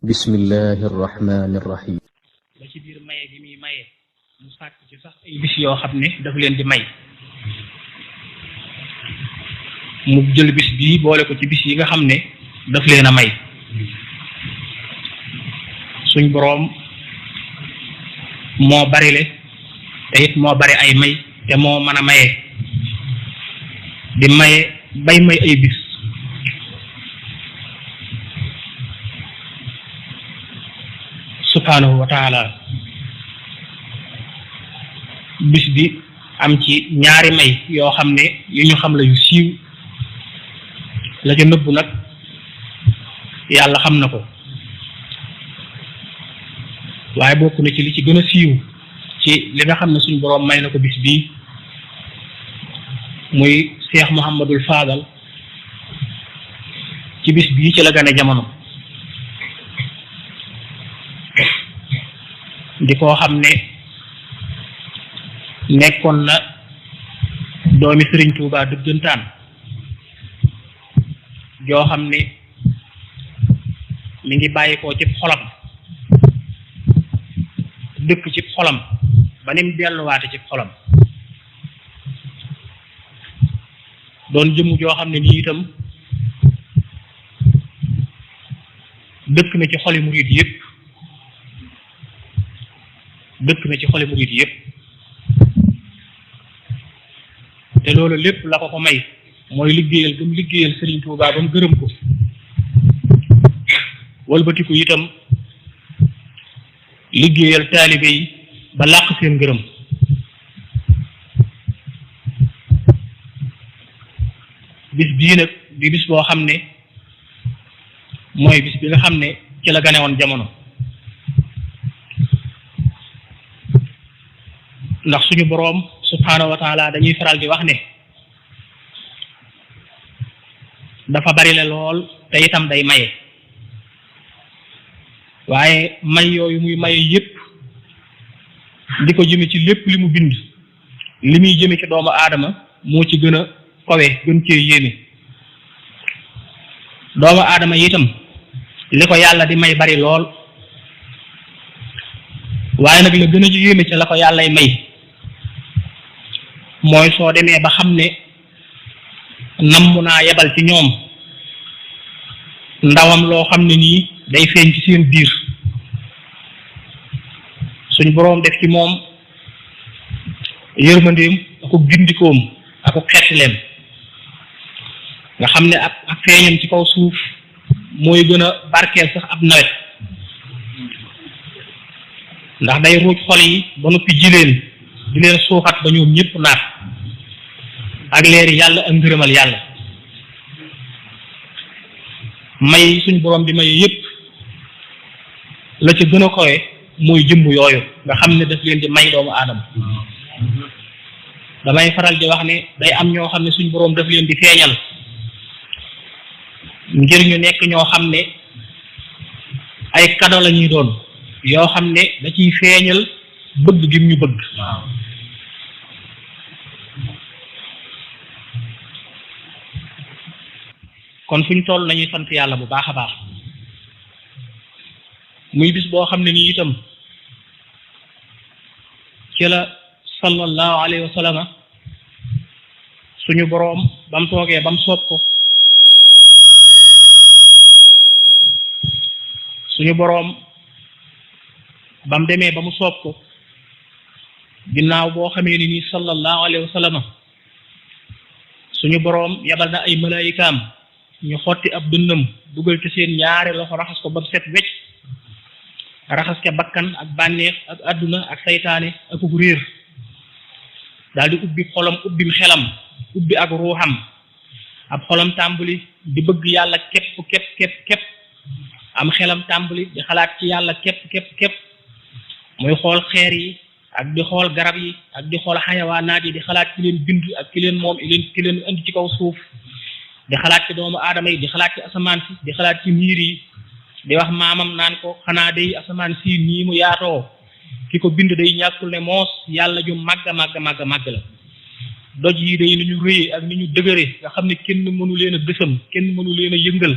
bismillahi irrahmani irrahim. ba ci biir maye gi muy maye mu sàkk ci sax ay bis yoo xam ne dafa leen di may mu jël bis bii boole ko ci bis yi nga xam ne daf leen a may. suñ boroom moo barile te it moo bari ay may te moo mën a maye di maye bay may ay bis subhanahu wa taala. bis bi am ci ñaari may yoo xam ne yu ñu xam la yu siiw la ca nëbbu nag yàlla xam na ko waaye bokk na ci li ci gën a siiw ci li nga xam ne suñ boroom may na ko bis bii muy Cheikh Mouhamadul Fadal ci bis bii ci la gane jamono di koo xam ne nekkoon na doomi Sëriñ Tuubaa dëggantaan joo xam ne mi ngi bàyyi koo ci xolam dëkk ci xolam ba ni mu delluwaate ci xolam doon jëmm joo xam ne nii itam dëkk na ci xoli murid yépp te loolu lépp la ko may mooy liggéeyal gëm liggéeyal Sëriñ Tuubaa ba mu gërëm ko walbatiku itam liggéeyal taalibe yi ba làq seen ngërëm. bis bii nag di bis boo xam ne mooy bis bi nga xam ne ci la gane woon jamono ndax suñu boroom subhaanahu wa taala dañuy faral di wax ne dafa bari la lool te itam day maye waaye may yooyu muy maye yépp di ko jëme ci lépp li mu bind li muy jëme ci doomu aadama moo ci gën a kawe gën cee yéeme. doomu aadama itam li ko yàlla di may bari lool waaye nag la gën a yéeme ci la ko yàllay may mooy soo demee ba xam ne namm naa yebal ci ñoom ndawam loo xam ne nii day feeñ ci seen biir suñ boroom def ci moom yërmandeem aku gindikoom aku xeetileem nga xam ne ak feeñam ci kaw suuf mooy gën a barkeel sax ab nawet ndax day ruuj xol yi ba noppi ji leen di leen suuxat ba ñoom ñëpp naat ak leeri yàlla ak ngërëmal yàlla. may suñ boroom di may yëpp la ca gën a kowe mooy jëmm yooyu nga xam ne daf leen di may doomu aadama. damay faral di wax ne day am ñoo xam ne suñ boroom daf leen di feeñal ngir ñu nekk ñoo xam ne ay kado la ñuy doon yoo xam ne da ciy feeñal bëgg gi ñu bëgg. kon fu ñu toll nañuy sant yàlla bu baax a baax muy bis boo xam ne nii itam ci la sallallahu alayhi wa sallam suñu boroom ba mu toogee ba mu soob ko suñu boroom ba mu demee ba mu soob ko ginnaaw boo xamee ni nii sallallahu alayhi wa sallam suñu boroom yabal na ay malaayikaam ñu xotti ab dënnam dugal ci seen ñaari loxo raxas ko ba mu set wecc raxas ke bakkan ak bànneex ak àdduna ak saytaane ak uk réer daal di ubbi xolam ubbim xelam ubbi ak ruuxam ab xolam tàmbali di bëgg yàlla képp am xelam tàmbali di xalaat ci yàlla képp muy xool xeer yi ak di xool garab yi ak di xool xayawaanaat yi di xalaat ci leen bind ak ki leen moom ki leen indi ci kaw suuf di xalaat ci doomu aadama yi di xalaat ci asamaan si di xalaat ci niir yi di wax maamam naan ko xanaa day asamaan si nii mu yaatoo ki ko bind day ñàkkul ne moos yàlla ju màgg la doj yi day ni ñu rëyee ak ni ñu dëgëre nga xam ne kenn mënu leen a gësam kenn mënu leen a yëngal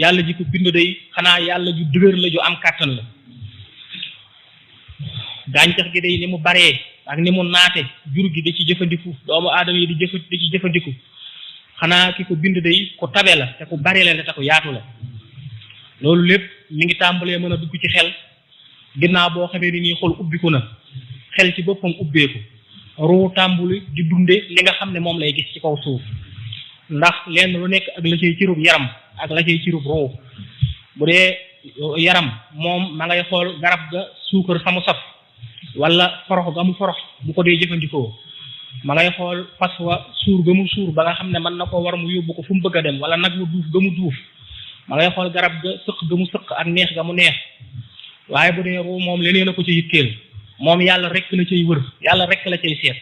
yàlla ji ko bind day xanaa yàlla ju dëgër la ju am kàttan la. gàncax gi day ni mu baree ak ni mu naate jur gi di ci jëfandiku doomu aadama yi di ci jëfandiku xanaa ki ko bind day ku tabe la te ku bari la te ku yaatu la. loolu lépp mi ngi tàmbalee mën a dugg ci xel ginnaaw boo xamee ni nii xol ubbiku na xel ci boppam ubbeeku ruu tàmbuli di dunde li nga xam ne moom lay gis ci kaw suuf ndax lenn lu nekk ak la cay cirub yaram ak la cay cirub ruu. bu dee yaram moom ma ngay xool garab ga suukar fa mu saf wala forox ga mu forox bu ko dee jëfandikoo ma ngay xool fas wa suur ga mu suur ba nga xam ne mën na ko war mu yóbbu ko fu mu bëgg a dem wala nag mu duuf ga mu duuf ma ngay xool garab ga sëq ga mu sëq ak neex ga mu neex. waaye bu dee ruu moom leneen a ko ci yitteel moom yàlla rek la cay wër yàlla rek la cay seet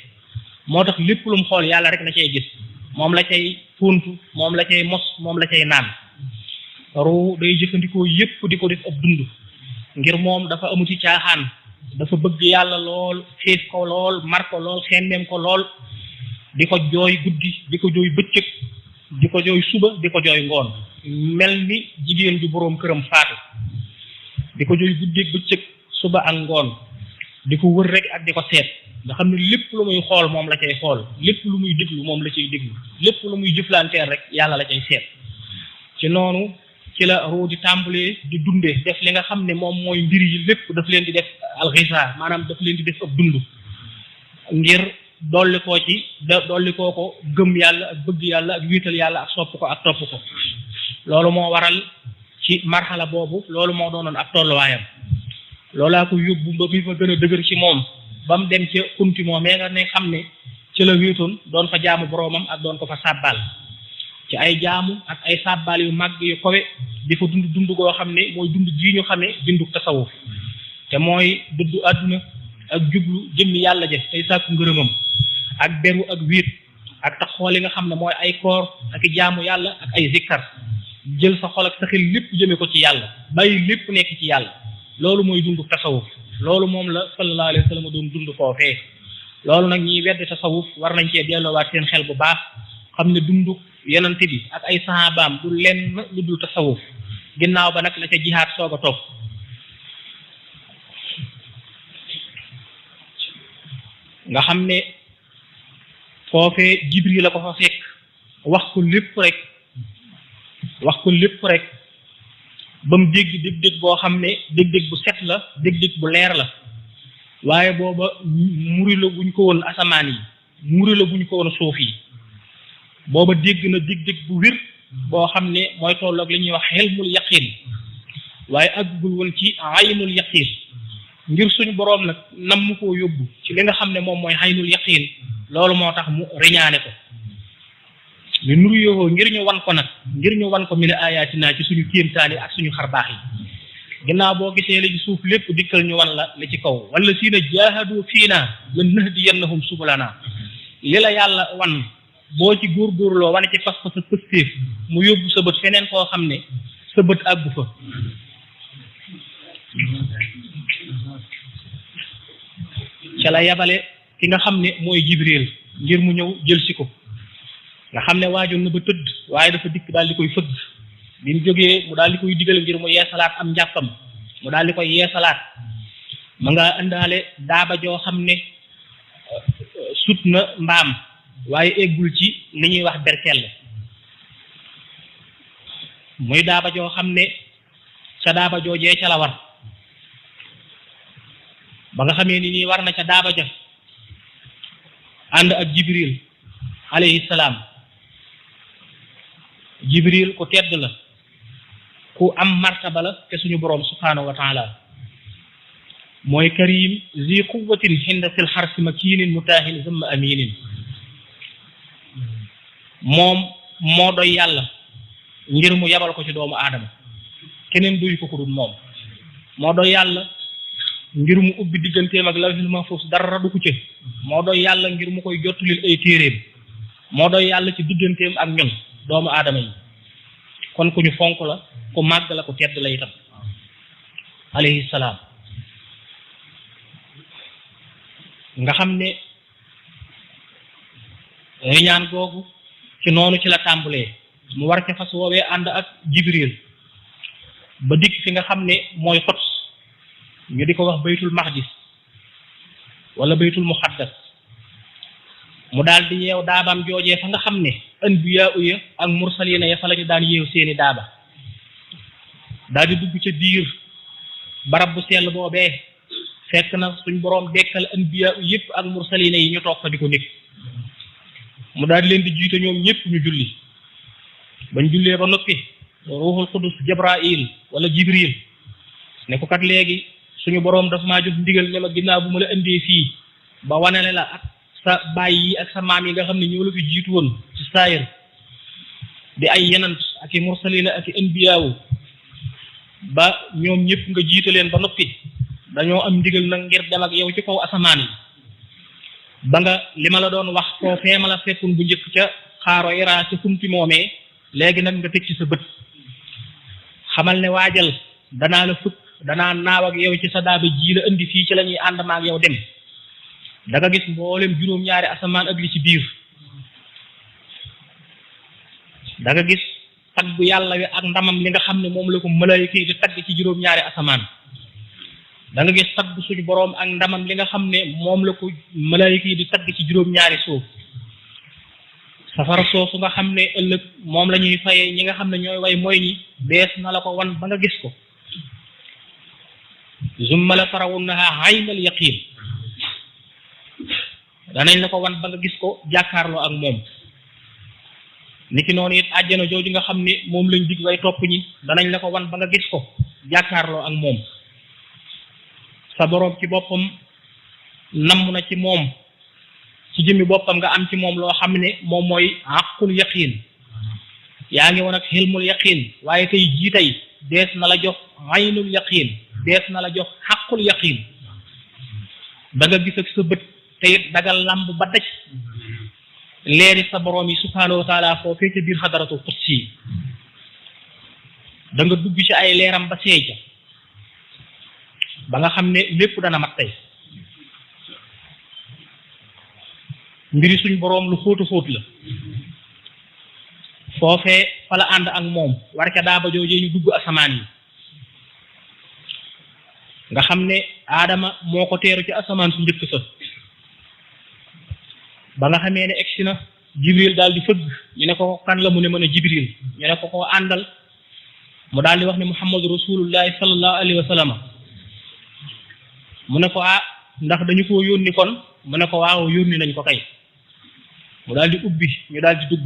moo tax lépp lu mu xool yàlla rek la cay gis moom la cay funtu moom la cay mos moom la cay naan. ruu day jëfandikoo yépp di ko def ab dund ngir moom dafa amu ci caaxaan dafa bëgg yàlla lool xiif ko lool mar ko lool xemmeem ko lool di ko jooy guddi di ko jooy bëccëg di ko jooy suba di ko jooy ngoon mel ni jigéen ju boroom këram faatu di ko jooy guddi bëccëg suba ak ngoon di ko wër rek ak di ko seet nga xam ne lépp lu muy xool moom la cay xool lépp lu muy déglu moom la cay déglu lépp lu muy jëflanteel rek yàlla la cay seet. ci noonu ci la ruu di tàmbalee di dundee def li nga xam ne moom mooy mbir yi lépp daf leen di def alxisa maanaam daf leen di def ab dund ngir dolli koo ci dolli koo ko gëm yàlla ak bëgg yàlla ak wiital yàlla ak sopp ko ak topp ko. loolu moo waral ci marxala boobu loolu moo doonoon ab tolluwaayam loolaa ko yóbbu ba bi fa gën a dëgër ci moom ba mu dem ca kunti moom mais nga ne xam ne ci la wéetoon doon fa jaamu boroomam ak doon ko fa sàbbal ci ay jaamu ak ay sàbbal yu màgg yu kowe di fa dund goo xam ne mooy dund ji ñu xamee bindu tasawuf te mooy dëddu àdduna ak jublu jëmmi yàlla je tey sàkku ngërëmam ak beru ak wiit ak taxoo li nga xam ne mooy ay koor ak i jaamu yàlla ak ay zikkar jël sa xol ak sa xel lépp jëme ko ci yàlla bàyyi lépp nekk ci yàlla loolu mooy dund tasawuf loolu moom la sallallahu alayhi wa sallam doon dund foofee. loolu nag ñiy weddi tasawuf war nañ cee delloowaat seen xel bu baax xam ne dundu yonent bi ak ay sahabaam du lenn lu dul tasawuf ginnaaw ba nag la ca jihaad soog a topp. nga xam ne foofee Jibril la ko fa fekk wax ko lépp rek ba mu dégg boo xam ne dégg bu set la dégg bu leer la waaye booba muri la guñ ko woon asamaan yi muri la guñ ko woon suuf yi booba dégg na dégg bu wér boo xam ne mooy tolloog li ñuy wax xelmul yaqin waaye àggul woon ci aynul yaqin ngir suñu boroom nag nam mu koo yóbbu ci li nga xam ne moom mooy aynul yaqin loolu moo tax mu riñaane ko li nuru yoo ngir ñu wan ko mi ne ayatina ci suñu kéemtaani ak suñu xarbaax yi ginnaaw boo gisee la ci suuf lépp dikkal ñu wan la li ci kaw wala si na jaahadu fiina lan nahdiyannahum subulana li la yàlla wan boo ci góorgóorloo wane ci pas-pas sa pëstéef mu yóbbu sa bët feneen koo xam ne sa bët àggu fa. ca la yabale ki nga xam ne mooy Jibril ngir mu ñëw jël si ko nga xam ne waajoon na ba tëdd waaye dafa dikk daal di koy fëgg bi mu jógee mu daal di koy digal ngir mu yeesalaat am njàppam mu daal di koy yeesalaat ma nga indaale daaba joo xam ne sut na mbaam waaye eggul ci li ñuy wax berkelle muy daaba joo xam ne ca daaba joojee ca la war ba nga xamee ni nii war na ca daaba ja ànd ak Jibril alayhi salaam Jibril ku tedd la ku am martaba la te suñu boroom subhaanahu wa taala mooy karim zi quwwatin hinda sil xarsi makinin mutaahin zamma aminin moom moo doy yàlla ngir mu yabal ko ci doomu aadama keneen duy ko ku dul moom moo doy yàlla ngir mu ubbi digganteem ak lawhul mahfuus dara du ko ci moo doy yàlla ngir mu koy jottulil ay téeréem moo doy yàlla ci digganteem ak ñun doomu aadama yi kon ku ñu fonk la ku màgg la ku tedd la itam alayhi salaam nga xam ne ñaan googu ci noonu ci la tàmbalee mu war ca fas woowee ànd ak Jibril ba dikk fi nga xam ne mooy Quds ñu di ko wax baytul maqdis wala baytul muqaddas mu daal di yeew daabaam joojee fa nga xam ne anbiyaa ya ak mursalina ya fa la ñu daan yeew seeni daaba daal di dugg ca biir barab bu sell boobee fekk na suñ boroom dekkal anbiyaa yëpp ak mursalina yi ñu toog fa di ko nekk mu daal di leen di jiite ñoom ñëpp ñu julli bañ jullee ba noppi ruuxul qudus Jibril wala Jibril ne ko kat léegi suñu boroom daf maa jox ndigal ne ma ginnaaw bu ma la indee fii ba wanale la ak sa baay yi ak sa maam yi nga xam ne ñoo la fi jiitu woon ci saayir di ay yenant ak i mursalina ak i anbiyaawu ba ñoom ñëpp nga jiite leen ba noppi dañoo am ndigal nag ngir dem ak yow ci kaw asamaan yi ba nga li ma la doon wax koo fee ma la fekkun bu njëkk ca xaaro Hira ca kumti moomee léegi nag nga teg ci sa bët xamal ne waajal danaa la fukk danaa naaw ak yow ci sa daaba ji la indi fii ci la ñuy ànd maak yow dem da nga gis mboolem juróom-ñaari asamaan ak li ci biir da nga gis tagg bu yàlla wi ak ndamam li nga xam ne moom la ko malaayika yi di tagg ci juróom-ñaari asamaan da nga gis tagg suñu boroom ak ndamam li nga xam ne moom la ko malaayika yi di tagg ci juróom-ñaari suuf safara soosu nga xam ne ëllëg moom la ñuy fayee ñi nga xam ne ñooy way mooy ñi bees na la ko wan ba nga gis ko zumma la tarawunnaha aynal yaqin danañ la ko wan ba nga gis ko jàkkaarloo ak moom niki noonu it àjjana jooju nga xam ne moom lañ dig way topp ñi danañ la ko wan ba nga gis ko jàkkaarloo ak moom sa boroom ci boppam namm na ci moom ci jëmmi boppam nga am ci moom loo xam ne moom mooy àqul yaqin yaa ngi woon ak xilmul yaqin waaye tey jii tey dees na la jox aynul yaqin dees na la jox àqul yaqin da nga gis ak sa bët te it dagal làmb ba daj leeri sa boroom yi subhaanahu wa taala foofee ca biir xadaratu qudsi da nga dugg ci ay leeram ba seeja ba nga xam ne lépp dana mat tey mbiri suñ boroom lu xóotu xóot la foofee fa la ànd ak moom war ca daaba joojee ñu dugg asamaan yi nga xam ne aadama moo ko teeru ci asamaan su njëkk sa ba nga xamee ne egsi na Jibril daal di fëgg ñu ne ko kan la mu ne mën a Jibril ñu ne ko koo àndal mu daal di wax ne Muhammadu rasulullahi sallallahu alayhi wa sallam mu ne ko ndax dañu koo yónni kon mu ne ko waaw yónni nañ ko kay mu daal di ubbi ñu daal di dugg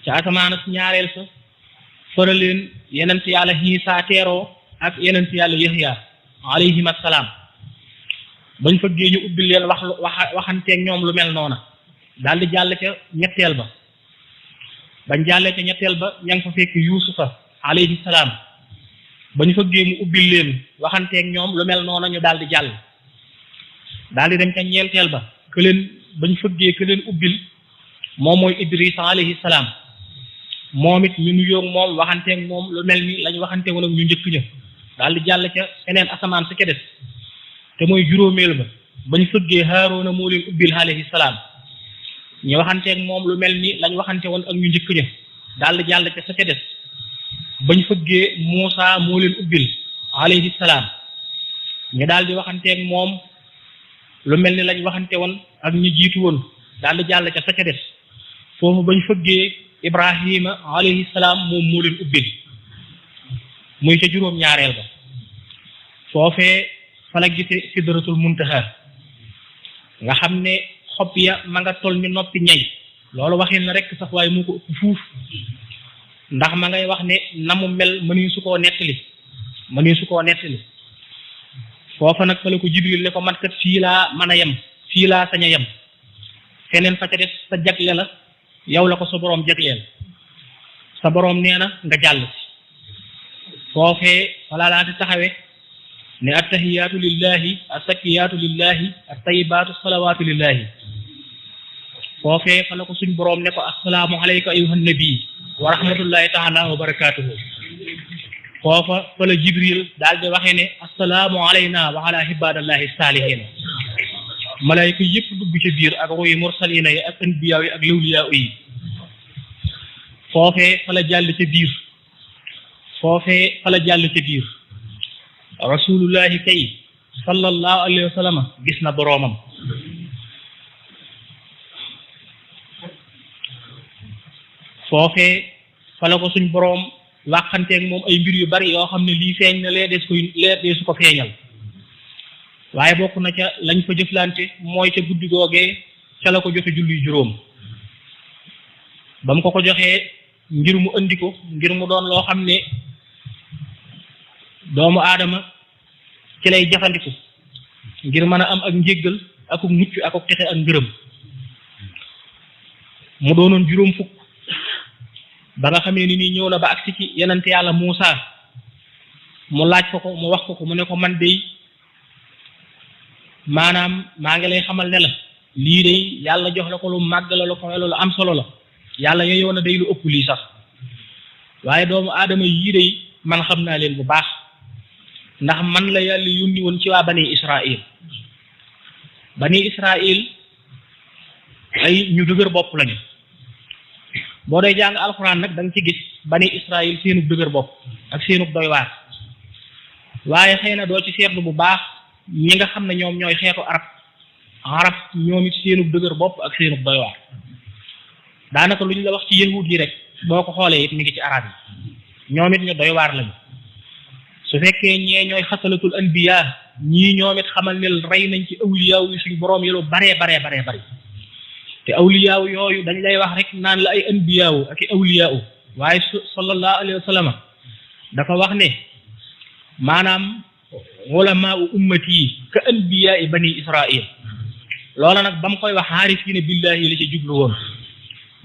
ca asamaan si ñaareel sa fara leen yenent yàlla Iisaa teeroo ak yenent yàlla Yahya alayhim assalaam bañ fëggee ñu ubbi leen waxanteeg ñoom lu mel noona daal di jàll ca ñetteel ba bañ jàllee ca ñetteel ba ña ngi fa fekk Yuusufa alayhi salaam bañ fëggee mu ubbi leen waxanteeg ñoom lu mel noona ñu daal di jàll daal di dem ca ñeenteel ba ke leen bañ fëggee ke leen ubbil moom mooy Idrisa alayhi salaam moom it ñu nuyoo moom waxanteeg moom lu mel ni lañ waxante woon ak ñu njëkk ña daal di jàll ca seneen asamaan sa ca des te mooy juróomeel ba bañ fëggee Haaruna moo leen ubbil alayhi salaam ñu waxanteeg moom lu mel ni lañ waxante woon ak ñu njëkk ña daal di jàll ca sa ca des bañ fëggee Muusa moo leen ubbil alayhi salaam ñu daal di waxanteeg moom lu mel ni lañ waxante woon ak ñu jiitu woon daal di jàll ca sa ca des foofu bañ fëggee Ibrahima alayhi salaam moom moo leen ubbil muy ca juróom-ñaareel ba foofee fa la gise sidratul muntaha nga xam ne xob ya ma nga toll ni noppi ñay loolu waxin na rek sax waaye moo ko ëpp fuuf ndax ma ngay wax ne na mu mel mënuñu su koo nettali foofa nag fa la ko Jibril ne ko man kat fii laa mën a yem fii laa sañ a yem feneen fa ca des sa jagle la yow la ko sa boroom jagleel sa boroom nee na nga jàll si foofee wala laa di taxawe ne attahiyaatu lillahi assakiyaatu lillahi attayibaatu salawaatu lillahi foofee fa la ko suñ boroom ne ko assalaamu alayka ayyuhan nabi wa rahmatullahi taala wa barakaatuhu foofa fa la Jibril daal di waxee ne assalaamu alayna wa ala ibadallahi saalihiina malayka yëpp dugg ci biir ak ruy mursalina yi ak anbiyaa yi ak lawliyaa yi foofee fa la jàll ca biir foofee fa la jàll ca biir rasulullahi kay sallallahu alayhi wa sallam gis na boroomam foofee fa la ko suñ boroom waxanteeg moom ay mbir yu bari yoo xam ne lii feeñ na lee des su ko feeñal waaye bokk na ca lañ fa jëflante mooy ca guddi googee ca la ko joxe julli juróom ba mu ko joxee ngir mu andi ko ngir mu doon loo xam ne doomu aadama ci lay jafandiku ngir mën a am ak njéggal ak mucc ak texe ak ngërëm mu doonoon juróom fukk ba nga xamee ni nii ñëw na ba agsi ci yenente yàlla Muusa mu laaj ko mu wax ko mu ne ko man dey maanaam maa ngi lay xamal ne la lii day yàlla jox la ko lu màgg la lu ko lu am solo la yàlla yeyoo na day lu ëpp lii sax waaye doomu aadama yii day man xam naa leen bu baax ndax man la yàlla yónni woon ci waa bani Israil ay ñu dëgër bopp lañu boo dee jàng alxuraan nag da nga ci gis bani Israil seenu dëgër bopp ak seenu doy waar waaye xëy na doo ci seetlu bu baax ñi nga xam ne ñoom ñooy xeetu arab ñoom it seenu dëgër bopp ak seenu doy waar daanaka lu ñu la wax ci yahud yi rek boo ko xoolee it mi ngi ci arab yi ñoom it ñu doy waar lañu su fekkee ñee ñooy xasalatul anbiya ñii ñoom it xamal ne rey nañ ci awliyaaw yi suñ boroom yi lu baree bari te awliyaaw yooyu dañ lay wax rek naan la ay anbiyaaw ak i awliyaaw waaye sallallahu alayhi wa sallam dafa wax ne maanaam ulamaa ummati yi ka anbiyaa bani Israil loola nag ba mu koy wax aarifiina billahi la ci jublu woon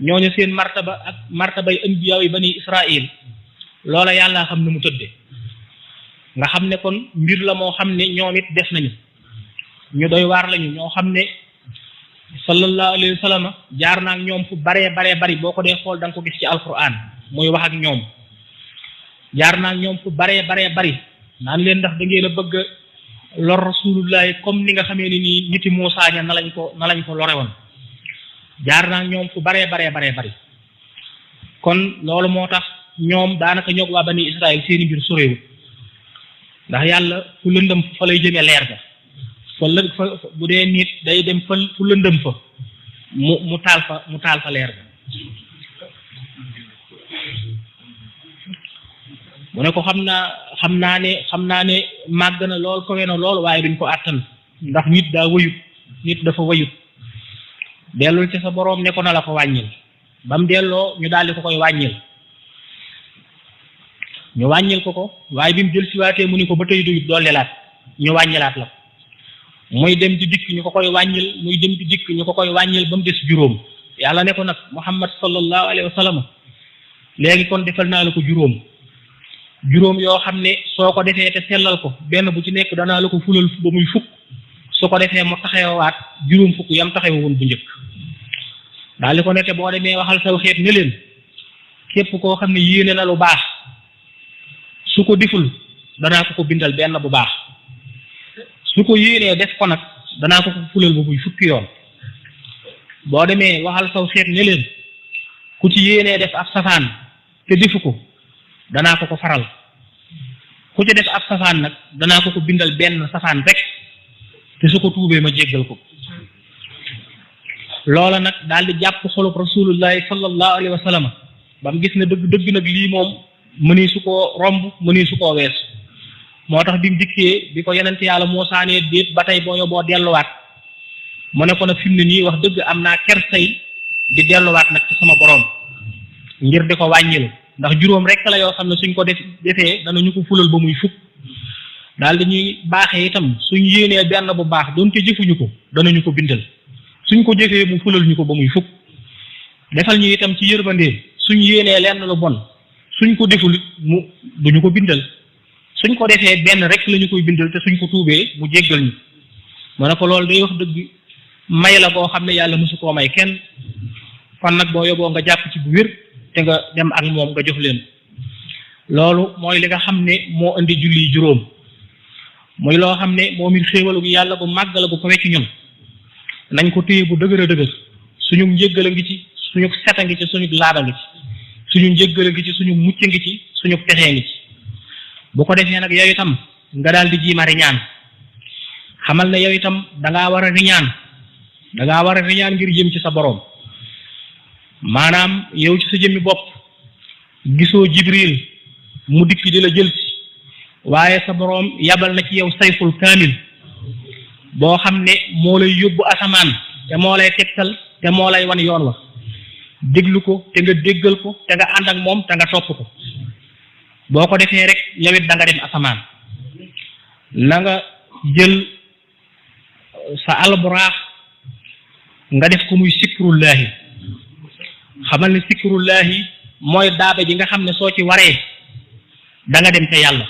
ñooñu seen martaba ak martabay anbiyaaw bani Israil loola yàlla xam ne mu tëdde nga xam ne kon mbir la moo xam ne ñoom it def nañu ñu doy waar lañu ñoo xam ne sallallahu alayhi wa sallam jaar naa ak ñoom fu baree bari boo ko dee xool da nga ko gis ci alquran muy wax ak ñoom jaar naa ak ñoom fu baree bari naan leen ndax da ngeen a bëgg lor rasulullahi comme ni nga xamee ni nii niti Muusaa ña na lañ ko lore woon jaar naa ak ñoom fu baree bari kon loolu moo tax ñoom daanaka ñoog waa bani Israël seeni mbir soreewul ndax yàlla fu lëndëm fa lay jëmee leer ga fa bu dee nit day dem fa fu lëndëm fa mu taal fa leer ga mu ne ko xam naa ne màgg na lool kowe na lool waaye duñ ko àttan ndax nit dafa wayut dellul ci sa boroom ne ko na la ko wàññil ba mu delloo ñu daal di ko koy wàññil ñu wàññil ko waaye bi mu jël siwaatee mu ni ko ba tey doyut doolelaat ñu wàññilaat la muy dem di dikk ñu ko koy wàññil ba mu des juróom yàlla ne ko nag Muhammad sallallahu alayhi wa sallam léegi kon defal naa la ko juróom yoo xam ne soo ko defee te sellal ko benn bu ci nekk danaa la ko fulal ba muy fukk su ko defee mu taxawaat juróom fukk yam taxaw woon bu njëkk daal di ko ne te boo demee waxal saw xeet ne leen képp koo xam ne yéene na lu baax su ko deful danaa ko bindal benn bu baax su ko yéenee def ko nag danaa ko fulal ba muy fukki yoon boo demee waxal saw xeet ne leen ku ci yéenee def ab safaan te defu ko danaa ko faral ku ci def ab safaan nag danaa ko bindal benn safaan rek te su ko tuubee ma jéggal ko loola nag daal di jàpp xolub rasulullahi sallallahu alayhi wa sallam ba mu gis ne dëgg nag lii moom mënee su koo romb mënee su koo wees moo tax bi mu dikkee bi ko yenente yàlla Muusaa ne déet ba tey boo delluwaat mu ne ko nag fi mu ne nii wax dëgg am naa kersay di delluwaat nag ci sama borom ngir di ko wàññil ndax juróom rek la yoo xam ne suñ ko defee danañu ko fulal ba muy fukk daal dañuy baaxee itam suñ yéenee benn bu baax doonte jëfuñu ko danañu ko bindal suñ ko jëfee mu fulal ñu ko ba muy fukk defal ñu itam ci yërmandee suñ yéenee lenn lu bon suñ ko deful mu duñu ko bindal suñ ko defee benn rek lañu koy bindal te suñ ko tuubee mu jéggal ñu mu ne ko loolu day wax dëgg may la boo xam ne yàlla mosu koo may kenn kon nag boo yóbboo nga jàpp ci bu wér te nga dem ak moom nga jox leen loolu mooy li nga xam ne moo indi julli juróom muy loo xam ne moom it xéewalu gi yàlla bu màgg la bu ko wecc ñun nañ ko téye bu dëgër a dëgër suñu njéggal a ngi ci suñu set a ngi ci suñu laaba ngi ci suñu njéggal a ngi ci suñu mucc ngi ci suñu texee ngi ci bu ko defee nag yow itam nga daal di jiima riñaan xamal ne yow itam dangaa war a riñaan ngir jëm ci sa boroom maanaam yow ci sa jëmmi bopp gisoo Jibril mu dikk di la jël si waaye sa boroom yabal na ci yow sayful kaamil boo xam ne moo lay yóbbu asamaan te moo lay tegtal te moo lay wan yoon wa déglu ko te nga déggal ko te nga ànd ak moom te nga topp ko boo ko defee rek yow it da nga dem asamaan na nga jël sa alburaax nga def ko muy sikrullahi xamal ne sikrullahi mooy daaba ji nga xam ne soo ci waree da nga dem te yàlla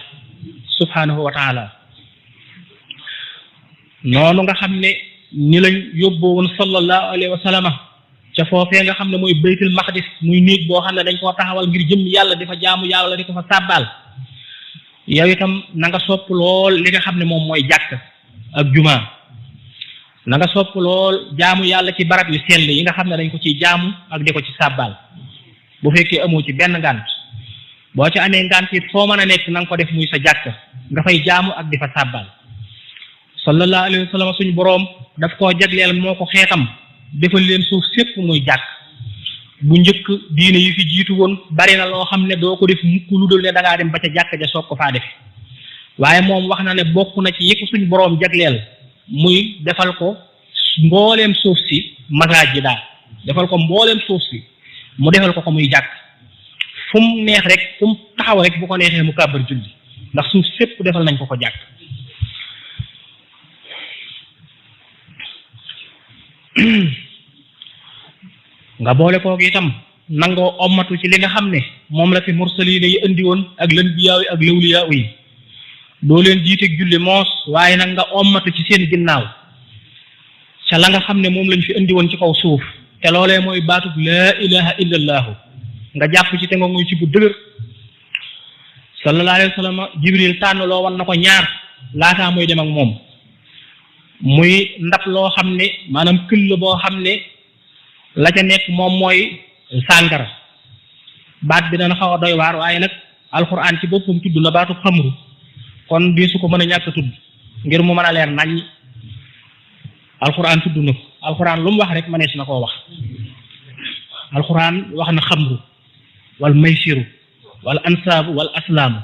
subhanahu wa taala noonu nga xam ne ni lañ yóbboo woon sallallahu alayhi wa sallam ca foofee nga xam ne mooy baytul maqdis muy néeg boo xam ne dañ koo taxawal ngir jëm yàlla di fa jaamu yàlla di ko fa sàbbaal yow itam na nga sopp lool li nga xam ne moom mooy jàkk ak jumaa na nga sopp lool jaamu yàlla ci barab yu sell yi nga xam ne dañ ko ciy jaamu ak di ko ci sàbbaal bu fekkee amoo ci benn ngànt boo ci amee ngànt it foo mën a nekk na nga ko def muy sa jàkk nga fay jaamu ak di fa sàbbaal sallallahu alayhi wa sallam suñu boroom daf koo jagleel moo ko xeetam defal leen suuf sépp muy jàkk bu njëkk diine yi fi jiitu woon bari na loo xam ne doo ko def mukk lu dul ne da ngaa dem ba ca jàkk ja soog ko faa def waaye moom wax na ne bokk na ci yi ko suñu boroom jagleel muy defal ko mbooleem suuf si masaajid daal defal ko mbooleem suuf si mu defal ko muy jàkk fu mu neex rek fu mu taxaw rek bu ko neexee mu kàbbar julli ndax suuf sépp defal nañ ko jàkk nga boole kooku itam nangoo ommatu ci li nga xam ne moom la fi mursaliina yi indi woon ak lanbiyaa yi ak lawliyaa yi doo leen jiiteeg julli moos waaye nag nga ommatu ci seen ginnaaw ca la nga xam ne moom lañ fi indi woon ci kaw suuf te loolee mooy baatub laa ilaha illa allaahu nga jàpp ci te nga ngoy ci bu dëgër sallallahu alayhi wa sallam jibril tànn loo wan na ko ñaar laataa muy dem ak moom muy ndab loo xam ne maanaam këll boo xam ne la ca nekk moom mooy sàngara baat bi dana xaw a doy waar waaye nag alxuraan ci boppam tudd na baatu xamru kon bii su ko mën a ñàkk a tudd ngir mu mën a leer nañ alxuraan tudd na ko alxuraan lu mu wax rek mënees na koo wax alxuraan wax na xamru wal maysiru wal ansaabu wal aslaamu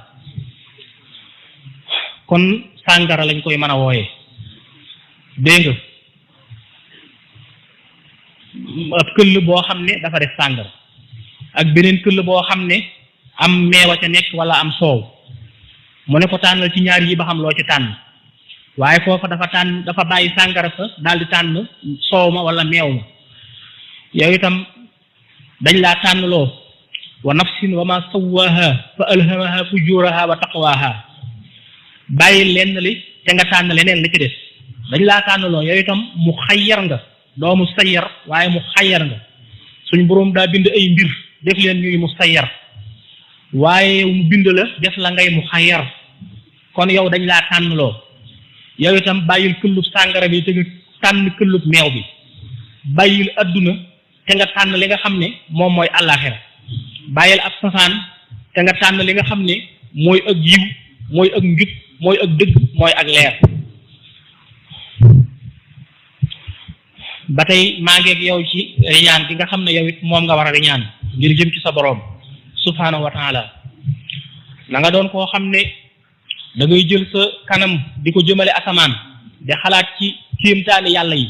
kon sàngara lañ koy mën a wooyee dégg nga ab këll boo xam ne dafa def sàngara ak beneen këll boo xam ne am meewa ca nekk wala am soow mu ne ko tànnal ci ñaar yi ba xam loo ci tànn waaye foofa dafa bàyyi sàngara sa daal di tànn soow ma wala meew ma yow itam dañ laa tànn loo wa nafsin wa ma sawwaha fa alhamaha fujuraha wa taqwaha bàyyi lenn li te nga tànn leneen li ci des dañ laa tànnaloo yow itam mu xayyar nga doomu sayyar waaye mu xayyar nga suñ boroom daa bind ay mbir def leen ñuy mu sayyar waaye mu bind la def la ngay mu xayyar kon yow dañ laa tànnaloo yow itam bàyyil këllub sàngara bi te nga tànn këllub meew bi bàyyil adduna te nga tànn li nga xam ne moom mooy àllaaxira bàyyil ab safaan te nga tànn li nga xam ne mooy ak yiw mooy ak njub mooy ak dëgg mooy ak leer ba tey maa ngeeg yow ci riñaan bi nga xam ne yow it moom nga war a riñaan ngir jëm ci sa boroom subhaanahu wa taala na nga doon koo xam ne da ngay jël sa kanam di ko jëmale asamaan di xalaat ci kéemtaani yàlla yi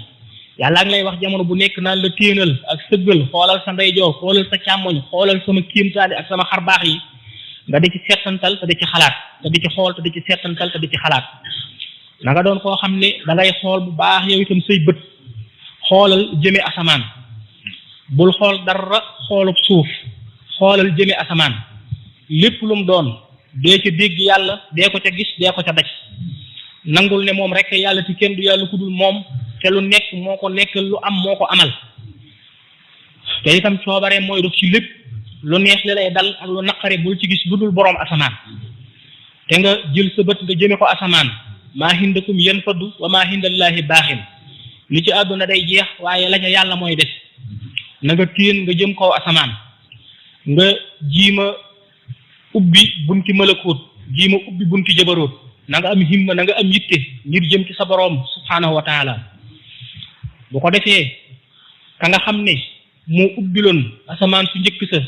yàlla ngi lay wax jamono bu nekk naan la téenal ak sëggal xoolal sa ndeyjoor xoolal sa càmmoñ xoolal sama kéemtaani ak sama xarbaax yi nga di ci settantal te di ci xalaat te di ci xool te di ci settantal te di ci xalaat na nga doon koo xam ne da ngay xool bu baax yow itam say bët xoolal jëme asamaan bul xool dara xoolub suuf xoolal jëme asamaan lépp lu mu doon dee ca dégg yàlla dee ko ca gis dee ko ca daj nangul ne moom rek yàlla ci kenn du yàlla ku dul moom te lu nekk moo ko nekkal lu am moo ko amal te itam coobaree mooy dox ci lépp lu neex li lay dal ak lu naqare bul ci gis lu dul boroom asamaan te nga jël sa bët nga jëme ko asamaan maa hindakum yanfadu wa maa hindallaahi baaxin li ci àdduna day jeex waaye la ca yàlla mooy des na nga téen nga jëm kaw asamaan nga jiima ubbi bunti malakoot jiima ubbi bunti jabaroot na nga am himma na nga am yitte ngir jëm ci sa boroom subhaanahu wa taala bu ko defee ka nga xam ne moo ubbiloon asamaan su njëkk sa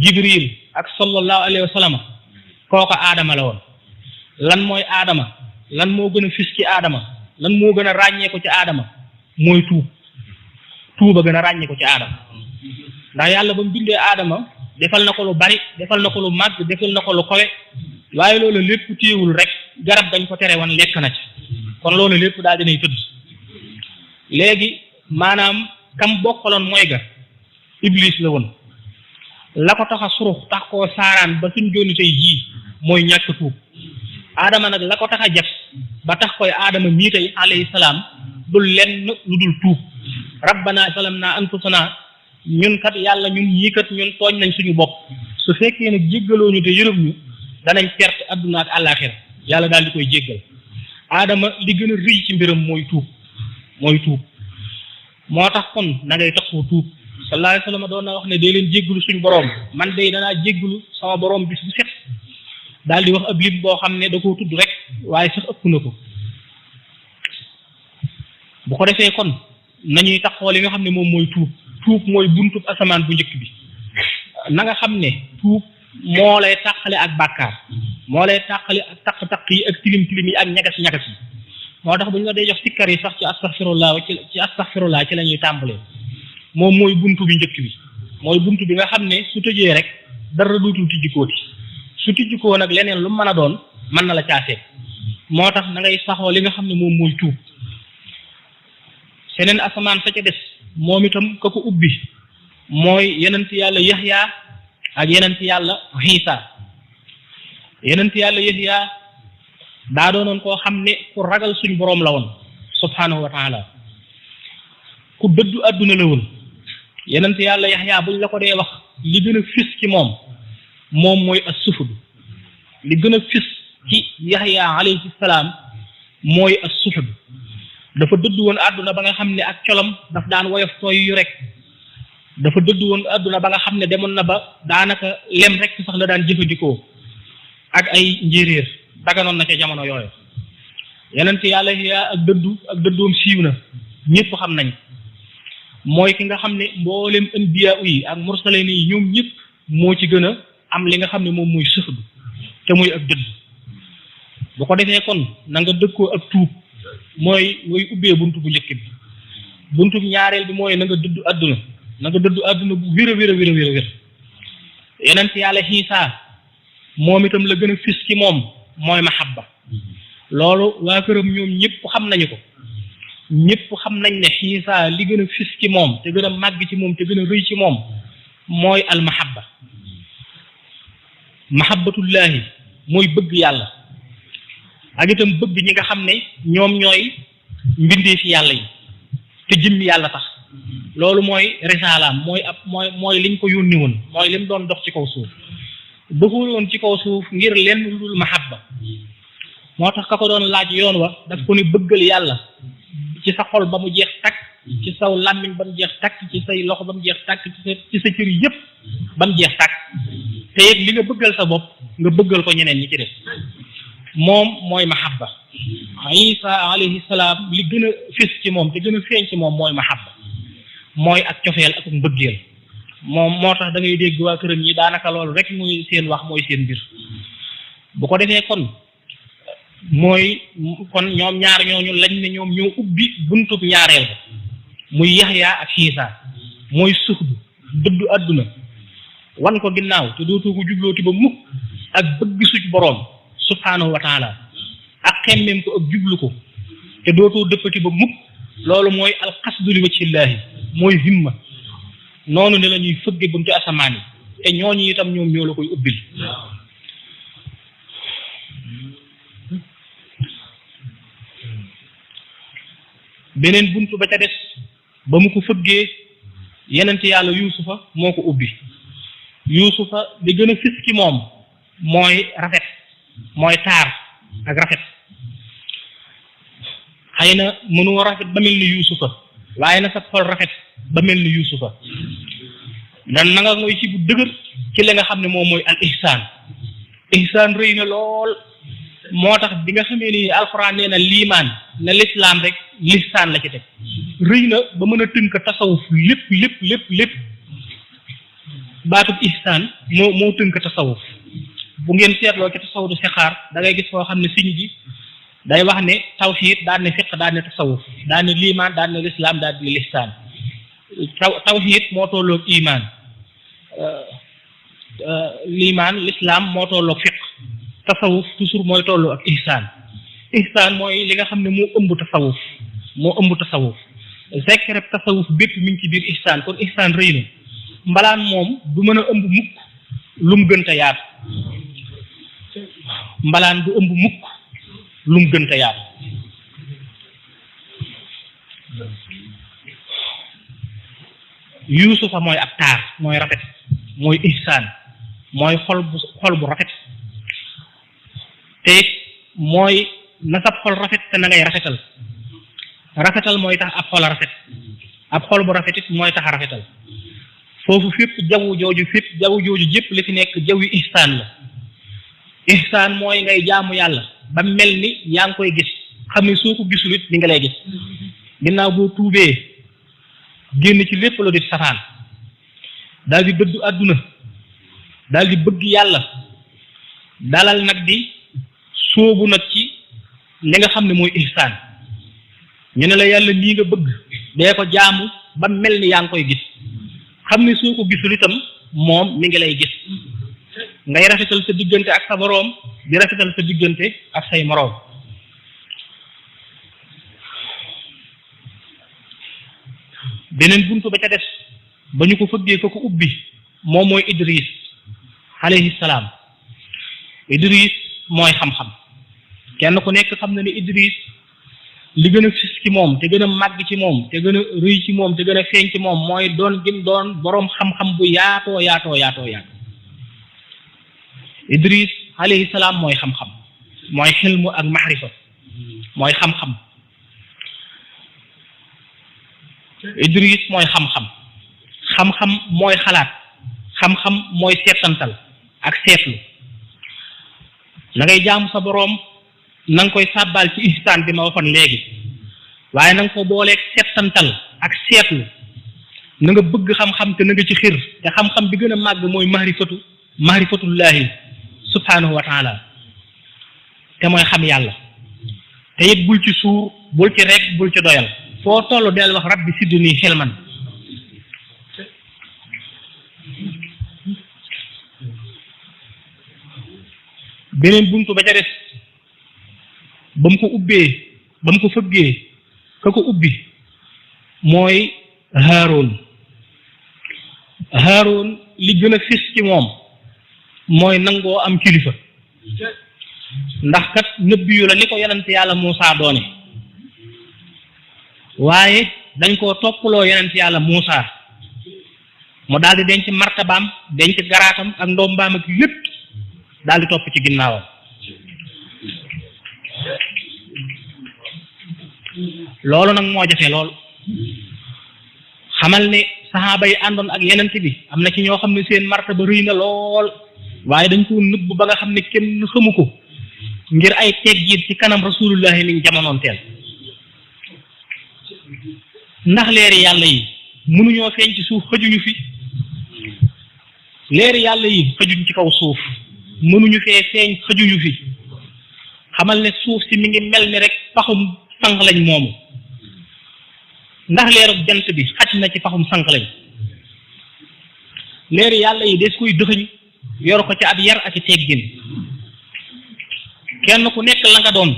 jibril ak sallallahu alayhi wa sallam kooka aadama la woon lan mooy aadama lan moo gën a fis ci aadama lan moo gën a ràññee ko ci aadama mooy tuuba gën a ràññee ko ci aadama ndax yàlla ba mu bindee aadama defal na ko lu bari defal na ko lu màgg defal na ko lu kowe waaye loolu lépp téewul rek garab dañ ko tere woon lekk na ci kon loolu lépp daal dinay tëdd léegi maanaam kam bokkaloon mooy ga iblis la woon la ko tax a surux tax koo saaraan ba suñ jooni tey jii mooy ñàkk tuub aadama nag la ko tax a jaf ba tax koy aadama mii tey alayhi salaam dul lenn lu dul tuub rabbana zalamna anfusana ñun kat yàlla ñun ñii kat ñun tooñ nañ suñu bopp su fekkee nag jéggaloo ñu te yërëm ñu danañ perte adduna ak àllaaxira yàlla daal di koy jéggal aadama li gën a rëy ci mbiram mooy tuub moo tax kon na ngay taxoo tuub sallallahu alayhi wa sallam doon na wax ne day leen jéggalu suñu borom man day danaa jéggalu sama borom bis bu set daal di wax ab lim boo xam ne da koo tudd rek waaye sax ëpp na ko bu ko defee kon nañuy taxoo li nga xam ne moom mooy tuub mooy buntub asamaan bu njëkk bi na nga xam ne tuub moo lay tàqale ak bàkkaar moo lay tàqale ak taq-taq yi ak tilim yi ak ñagas yi moo tax bu ñu la dee jox sikkar yi sax ci astaghfirullah ci la ñuy tàmbalee moom mooy buntu bi njëkk bi mooy buntu bi nga xam ne su tëjee rek dara dootul tijjikooti su tijjikoo nag leneen lu mën a doon mën na la caaseeg moo tax na ngay saxoo li nga xam ne moom mooy tuub seneen asamaan sa ca des moom itam ka ko ubbi mooy yenent yàlla Yaxya ak yenent yàlla Iisa yenent yàlla Yaxya daa doonoon koo xam ne ku ragal suñ boroom la woon subhaanahu wa taala ku dëddu àdduna la woon yenent yàlla Yaxya buñ la ko dee wax li gën a fis ci moom mooy as-suhud li gën a fis ci Yaxya alayhi salaam mooy as-suhud dafa dëddu woon àdduna ba nga xam ne ak colam daf daan woyof tooy yu rek dafa dëddu woon àdduna ba nga xam ne demoon na ba daanaka lem rek sax la daan jëfandikoo ak ay njéeréer daganoon na ca jamono yooyu yenent yàlla yaa ak dëddoom siiw na ñëpp xam nañ mooy ki nga xam ne mboolem anbiya yi ak mursalin yi ñoom ñëpp moo ci gën a am li nga xam ne moom mooy suhud te muy ak dëdd bu ko defee kon na nga dëkkoo ak tuub mooy ubbee buntu bu njëkk bi buntu ñaareel bi mooy na nga dëddu àdduna bu wér a wér yenent yàlla Iisa moom itam la gën a fis ci moom mooy mahabba loolu waa këram ñoom ñëpp xam nañu ko ñëpp xam nañ ne Iisa li gën a fis ci moom te gën a màgg ci moom te gën a rëy ci moom mooy al mahabba mahabbatullahi mooy bëgg yàlla ak itam bëgg ñi nga xam ne ñoom ñooy mbindee fi yàlla yi te jëmmi yàlla tax loolu mooy risaalaam mooy liñ ko yónni woon mooy lim doon dox ci kaw suuf doxul woon ci kaw suuf ngir lenn lu dul mahabba moo tax ka ko doon laaj yoon wa daf ko ni bëggal yàlla ci sa xol ba mu jeex takk ci saw làmmiñ ba mu jeex takk ci say loxo ba mu jeex takk ci sa cër yépp ba mu jeex takk te it li nga bëggal sa bopp nga bëggal ko ñeneen ñi ci def moom mooy mahabba Isa alayhi salaam li gën a fis ci moom te gën a feeñ ci moom mooy mahabba mooy ak cofeel ak mbëggeel moom moo tax da ngay dégg waa këram ñi daanaka loolu rek muy seen wax mooy seen mbir bu ko defee kon ñoom ñaar ñooñu lañ ne ñoom ñoo ubbi buntub ñaareel ba muy Yaxya ak Iisa mooy suxdu dëddu àdduna wan ko ginnaaw te dootoo ko jublooti ba mukk ak bëgg suñ boroom subhaanahu wa taala ak xemmem ko ak jublu ko te dootoo dëppati ba mukk loolu mooy alqasdu li wajhillaahi mooy himma noonu ne la ñuy fëgge buntu asamaan yi te ñooñu itam ñoom ñoo la koy ubbil beneen buntu ba ca des ba mu ko fëggee yenent yàlla yuusufa moo ko ubbi yuusufa li gën a fis ci moom mooy rafet mooy taar ak rafet xëy na mënoo rafet ba mel ni yuusufa waaye na sa xol rafet ba mel ni yuusufa dan na nga ngoy ci bu dëgër ci li nga xam ne moom mooy al ihsaan ihsaan rëy na lool moo tax bi nga xamee ni alxuraan nee na liimaan na lislaam rek lisaan la ci teg rëy na ba mën a tënk tasawuf lépp baatub ihsaan moo tënk tasawuf bu ngeen seetloo ci tasawudu sixaar da ngay gis foo xam ne siñ bi day wax ne tawxiid daan ne fiq daan ne tasawuf daan ne liimaan daan ne lislaam daan ne lisaan tawxiid moo tolloog imaan liimaan lislaam moo tolloog fiq tasawuf toujours mooy tolloo ak ihsaan mooy li nga xam ne moo ëmb tasawuf secret tasawuf bépp mi ngi ci biir ihsaan kon ihsaan rëy na mbalaan moom du mën a ëmb mukk lum gënta yaatu mbalaan du ëmb mukk lum gënta yaatu yuusufa mooy ab taar mooy rafet mooy ihsaan mooy xol bu rafet te mooy na sab xol rafet te na ngay rafetal mooy tax ab xol a rafet ab xol bu rafet it mooy tax a rafetal foofu fépp jaww jooju jépp li fi nekk jaww yi ihsaan la ihsaan mooy ngay jaamu yàlla ba mel ni yaa ngi koy gis xam ne soo ko gisul it li nga lay gis ginnaaw boo tuubee génn ci lépp lu di safaan daal di dëddu àdduna daal di bëgg yàlla dalal nag di sóobu nag ci li nga xam ne mooy ihsaan ñu ne la yàlla lii nga bëgg dee ko jaamu ba mel ni yaa ngi koy gis xam ne soo ko gisul itam moom mi ngi lay gis ngay rafetal sa diggante ak sa boroom di rafetal sa diggante ak say moroom beneen buntu ba ca des ba ñu ko fëggee ko ubbi moom mooy Idris alayhi salaam Idris mooy xam-xam kenn ku nekk xam na ne Idris li gën a fis ci moom te gën a màgg ci moom te gën a rëy ci moom te gën a feeñ ci moom mooy doon gim doon boroom xam-xam bu yaatoo Idris alayhi salaam mooy xam-xam mooy xilmu ak maxrifa mooy xam-xam Idris mooy xam-xam mooy xalaat xam-xam mooy seetantal ak seetlu na ngay jaamu sa boroom na nga koy sàbbaal ci ihsaan bi ma waxoon léegi waaye na nga ko booleeg seetantal ak seetlu na nga bëgg xam-xam te na nga ci xir te xam-xam bi gën a màgg mooy mahrifatullahi subhanahu wa taala te mooy xam yàlla te it bul ci suur bul ci rek bul ci doyal foo tollu del wax rabbi sidni xilman beneen buntu ba ca des ba mu ko fëggee ka ko ubbi mooy Haaroon li gën a fis ci moom mooy nangoo am kilifa ndax kat nëbbi yu la ni ko yonent yàlla Muusaa doone waaye dañ koo toppaloo yonent yàlla Muusaa mu daal di denc martabaam denc garaatam ak ndombaam ak lépp daal di topp ci ginnaawam loolu nag moo jafe lool xamal ne saxaaba yi àndoon ak yenent bi am na ci ñoo xam ne seen martaba rëy na lool waaye dañ ko nëbb ba nga xam ne kenn xamu ko ngir ay teggiit ci kanam rasulullahi niñ jamonoon teel ndax leeri yàlla yi mënuñoo feeñ ci suuf xëjuñu fi leeri yàlla yi xëjuñ ci kaw suuf mënuñu fee feeñ xëjuñu fi xamal ne suuf si mi ngi mel ni rek paxum sànq lañ moomu ndax leerub jant bi xaj na ci paxum sànq lañ leeri yàlla yi des koy dëxëñ yor ko ci ab yar ak i teggin kenn ku nekk la nga doon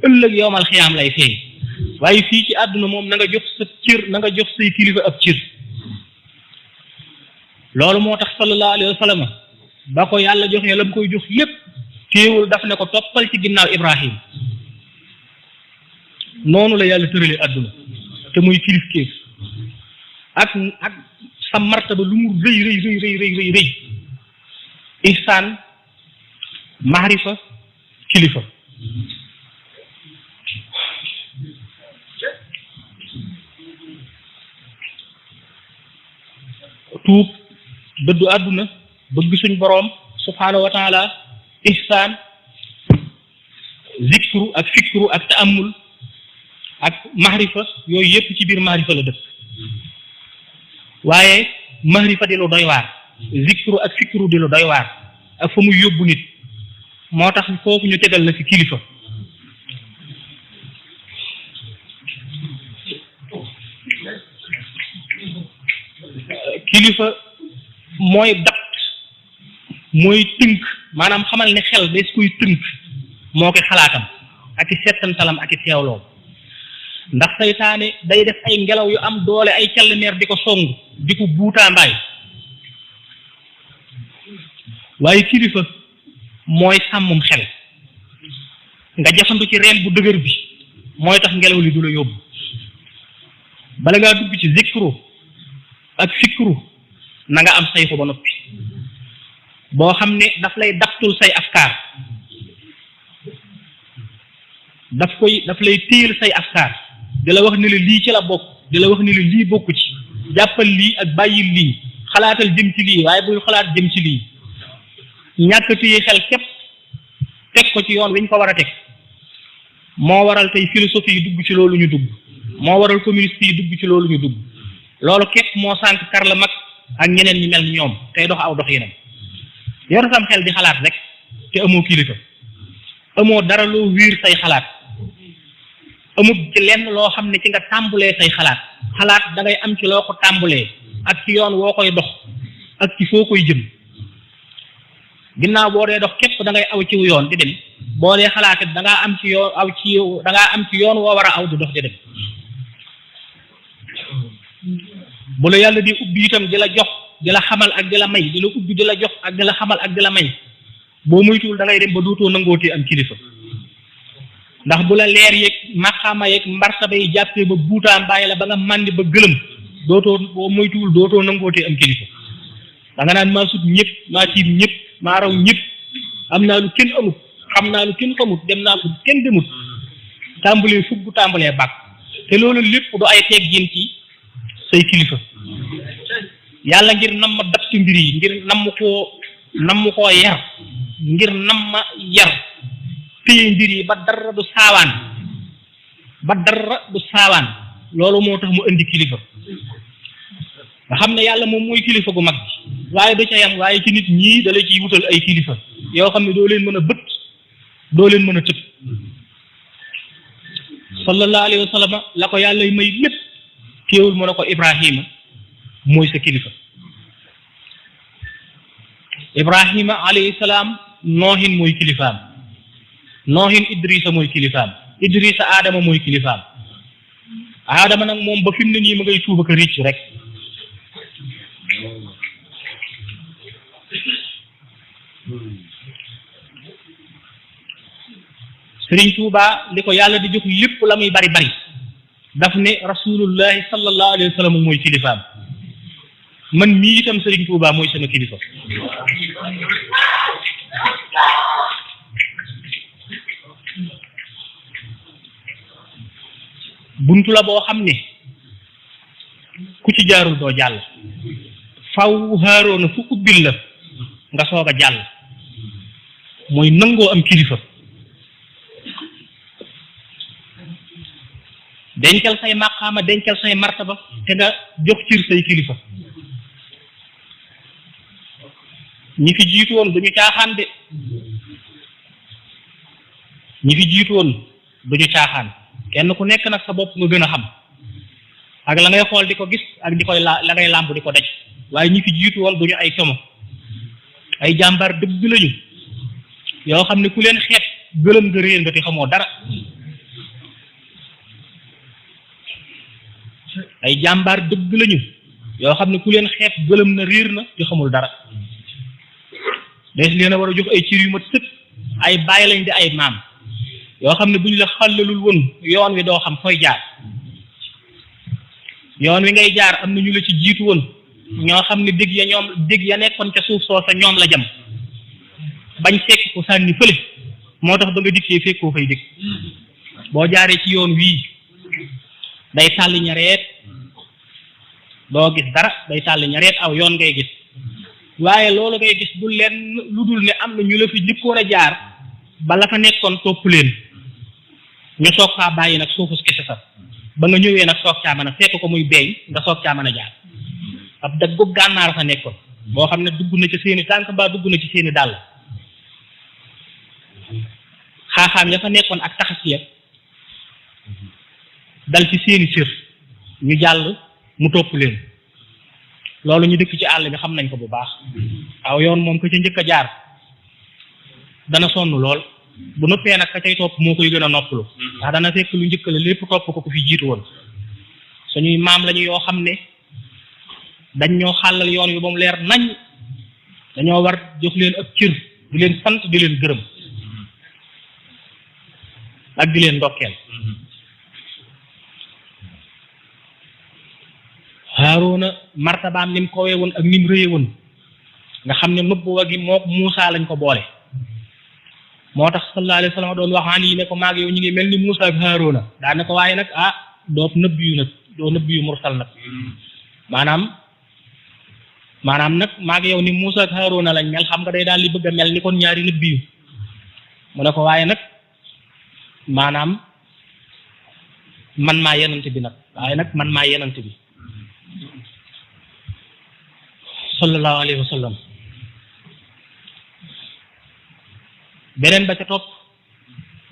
ëllëg yowmal xiyaam lay feeñ waaye fii ci àdduna moom na nga jox sa cër na nga jox say kilifa ab cër loolu moo tax sallallahu alayhi wa sallam ba ko yàlla joxee la mu koy jox lépp téewul daf ne ko toppal ci ginnaaw Ibrahim noonu la yàlla tërale àdduna te muy kilifteef ak sa martaba lu mu rëy ihsaan mahrifa kilifa tuub dëddu àdduna bëgg suñ boroom subhaanahu wa taala ihsaan zikru ak fikru ak taamul ak mahrifa yooyu yépp ci biir mahrifa la dëkk waaye mahrifa di lu doy waar zikru ak fikru di lu doy waar ak fa muy yóbbu nit moo tax foofu ñu tegal la ci kilifa kilifa mooy dapt mooy tënk maanaam xamal ne xel des koy tënk moo koy xalaatam ak i settantalam ak i teewloo ndax saytaane day def ay ngelaw yu am doole ay kellemeer di ko song di ko buutaambaay waaye kilifa mooy sàmmum xel nga jafandu ci reen bu dëgër bi mooy tax ngelaw li du la yóbbu bala ngaa dugg ci zikru ak fikru na nga am sayxu ba noppi boo xam ne daf lay daftul say afkaar daf lay téyel say afkaar di la wax ni la lii ci la bokk di la wax ni la lii bokku ci jàppal lii ak bàyyil lii xalaatal jëm ci lii waaye bul xalaat jëm ci lii ñàkk téye xel képp teg ko ci yoon wi ñu ko war a teg moo waral tey philosophie yi dugg ci loolu ñu dugg moo waral communiste yi dugg ci loolu ñu dugg loolu képp moo sànq Karl Marx ak ñeneen ñi mel ni ñoom tey dox aw dox yeneen yor sam xel di xalaat rek te amoo kilifa amoo dara loo wiir say xalaat amut ci lenn loo xam ne ci nga tàmbulee say xalaat da ngay am ci loo ko tàmbulee ak ci yoon woo koy dox ak ci foo koy jëm ginnaaw boo dee dox képp da ngay aw ci yoon di dem boo dee xalaat da ngaa am ci yoon da ngaa am ci yoon woo war a aw di dox di dem bu la yàlla di ubbi itam di la jox di la xamal ak di la may di la ubbi di la jox ak di la xamal ak di la may boo moytuwul da ngay dem ba dootoo nangootee am kilifa ndax bu la leer yeeg maqaama yeeg mbartaba yi jàppee ba buutaam bàyyi la ba nga màndi ba gëlëm dootoo boo moytuwul dootoo nangootee am kilifa da nga naan maa sut ñëpp maa tiim ñëpp maa raw ñëpp am naa lu kenn amut xam naa lu kenn xamut dem naa ko kenn demut tàmbalee fugg tàmbalee bàkk te loolu lépp du ay teggin ci say kilifa yàlla ngir nam ma dapt mbir yi ngir nam koo yar ngir nam ma yar téye mbir yi ba dara du saawaan loolu moo tax mu indi kilifa nga xam ne yàlla moom mooy kilifa gu mag bi waaye du ca yam waaye ci nit ñii da la ciy wutal ay kilifa yoo xam ne doo leen mën a bët doo leen mën a tëb sallallahu alayhi wa sallam la ko yàlla may lépp teewul mu ne ko Ibrahima mooy sa kilifa Ibrahima alayhi salaam noohin mooy kilifaam noohin Idrissa mooy kilifaam Idrissa Adama mooy kilifaam Adama nag moom ba fi mu ne nii ma ngay tuuba ko ricc rek Sëriñ Tuuba li ko yàlla di jox lépp la muy bari bari daf ne rasulullahi sallallahu alayhi wa sallam mooy kilifaam man mii itam Sëriñ Tuuba mooy sama kilifa buntu la boo xam ne ku ci jaarul doo jàll faw Haaroona fu ubbil la nga soog a jàll mooy nangoo am kilifa dencal say maqaama dencal say martaba te nga jox cir say kilifa ñi fi jiitu woon duñu caaxaan de ñi fi jiitu woon duñu caaxaan kenn ku nekk nag sa bopp nga gën a xam ak la ngay xool di ko gis ak di koy la ngay làmb di ko daj waaye ñi fi jiitu woon duñu ay como ay jàmbaar dëgg lañu yoo xam ne ku leen xeet gëlëm nga réer nga te xamoo dara ay jàmbaar dëgg lañu yoo xam ne ku leen xeet gëlëm na réer na te xamul dara des leen a war a jox ay cir yu mat sëkk ay bàyyi lañ di ay maam yoo xam ne bu ñu la xàllalul woon yoon wi doo xam fooy jaar yoon wi ngay jaar am na ñu la ci jiitu woon ñoo xam ne dégg ya nekkoon ca suuf soo sa ñoom la jam bañ fekk ko sànni fële moo tax ba nga dikkee fekkoo fay dégg boo jaaree ci yoon wii day tàlli ñareet doo gis dara day tàlli ñareet aw yoon ngay gis waaye loolu ngay gis du leen lu dul ne am na ñu la fi njëkkoon a jaar ba la fa nekkoon topp leen ñu soog faa bàyyi nag suufus kese sax ba nga ñëwee nag soog caa mën a fekk ko muy beeñ nga soog caa mën a jaar ab dëggu gànnaar fa nekkoon boo xam ne dugg na ci seeni tànk mbaa dugg na ci seeni dàll xaaxaam ya fa nekkoon ak taxas ya dal ci seeni cër ñu jàll mu topp leen loolu ñu dëkk ci àll bi xam nañ ko bu baax aw yoon moom ko ca njëkk a jaar dana sonn lool bu noppee nag ka cay topp moo koy gën a noppalu ndax dana fekk lu njëkk la lépp topp ko ku fi jiitu woon suñuy maam lañu yoo xam ne dañ ñoo xàllal yoon wi ba mu leer nañ dañoo war jox leen ab cër di leen sant di leen gërëm ak di leen ndokkeel Haaruna martabaam ni mu kowee woon ak ni mu rëye woon nga xam ne nubuwa gi moo Muusa lañ ko boole moo tax sallallahu alayhi wa sallam doon wax Ali ne ko maag yow ñu ngi mel ni Muusa ak Haaruna daa ne ko waaye nag doo nëbb yu nag doo nëbb yu mursal nag maanaam nag maag yow ni Muusa ak Haaruna lañ mel xam nga day daal di bëgg a mel ni kon ñaari nëbb yu mu ne ko waaye nag maanaam man maa yenant bi nag waaye nag man maa yenant bi sallallahu alayhi wa sallam beneen ba ca topp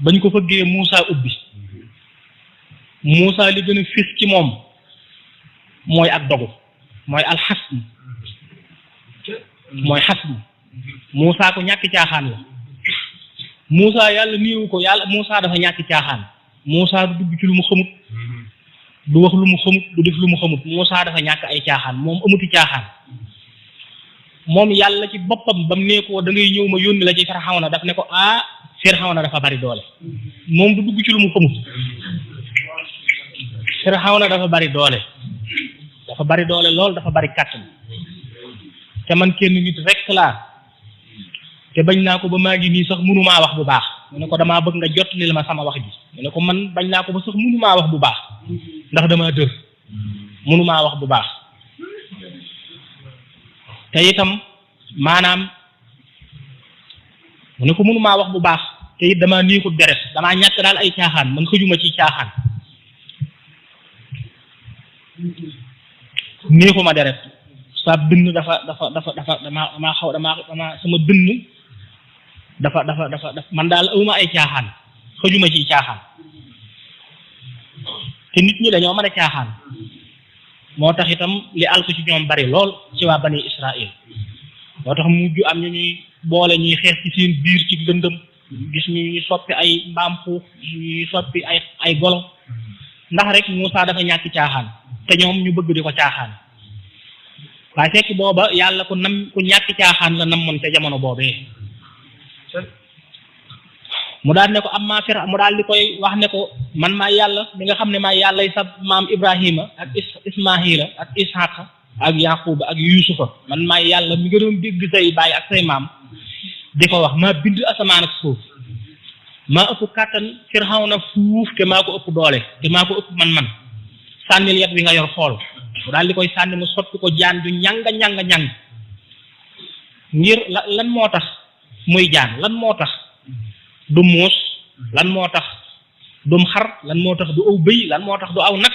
bañ ko fëggee Muusa ubbi Muusa li gën a fis ci moom mooy ak dogu mooy alxasm mooy xasm Muusa ko ñàkk caaxaan la Muusa yàlla niiwu ko yàlla Muusa dafa ñàkk caaxaan Muusa du dugg ci lu mu xamut du wax lu mu xamut du def lu mu xamut Muusa dafa ñàkk ay caaxaan moom amuti caaxaan moom yàlla ci boppam ba mu ne ko da ngay ñëw ma yónni la ci Firawna daf ne ko Firawna dafa bari doole moom du dugg ci lu mu xamut Firawna dafa bari doole lool dafa bari kàttan te man kenn nit rek laa te bañ naa ko ba maa ngi nii sax mënumaa wax bu baax mu ne ko damaa bëgg nga jot li ma sama wax ji mu ne ko man bañ naa ko ba sax mënumaa wax bu baax ndax damaa dër mënumaa wax bu baax te itam maanaam mu ne ko mënumaa wax bu baax te it damaa neexut deret damaa ñàkk daal ay caaxaan man xëjuma ci caaxaan neexuma deret sa dënn dafa sama dënn dafa man daal awuma ay caaxaan xëjuma ci caaxaan te nit ñi dañoo mën a caaxaan moo tax itam li alku ci ñoom bari lool ci waa bani Israël moo tax mujj am ñu ñuy boole ñuy xeex ci seen biir ci lëndëm gis ñu soppi ay mbaam xuux ñuy soppi ay golo ndax rek Muusa dafa ñàkk caaxaan te ñoom ñu bëgg di ko caaxaan waaye fekk booba yàlla ku ñàkk caaxaan la namoon ca jamono boobee mu daal ne ko mu daal di koy wax ne ko man maa yàlla mi nga xam ne maa yàllay sa maam Ibrahima ak Ismaahila ak Ishaqa ak Yaquba ak Yusufa man maa yàlla mi nga doon dégg say baay ak say maam di ko wax maa bind asamaan ak suuf maa ëpp kàttan Firawna fuuf te maa ko ëpp doole te maa ko ëpp man sànnil yet wi nga yor xool mu daal di koy sànni mu sotti ko jaan du ñang ngir lan moo tax muy jaan lan moo tax du muus lan moo tax dum xar lan moo tax du aw bëy lan moo tax du aw nag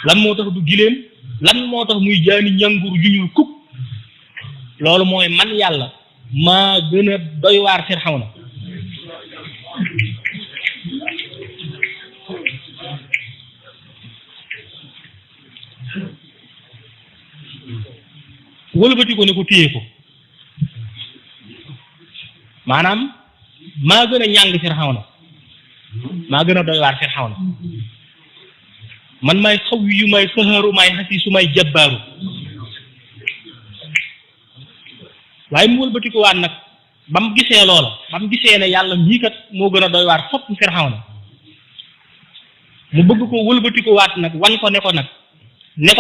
lan moo tax du giléem lan moo tax muy jaani ñangur juñul kub loolu mooy man yàlla maa gën a doy waar Firawna wëlbati ko ne ko téye ko maanaam maa gën a ñàng Firawna maa gën a doy waar Firawna man may xaw yu may saharu may xasiisu may jabbaaru waaye mu wëlbati ko waat nag ba mu gisee loola ba mu gisee ne yàlla mii kat moo gën a doy waar fopp Firawna mu bëgg ko wëlbati ko waat nag wan ko ne ko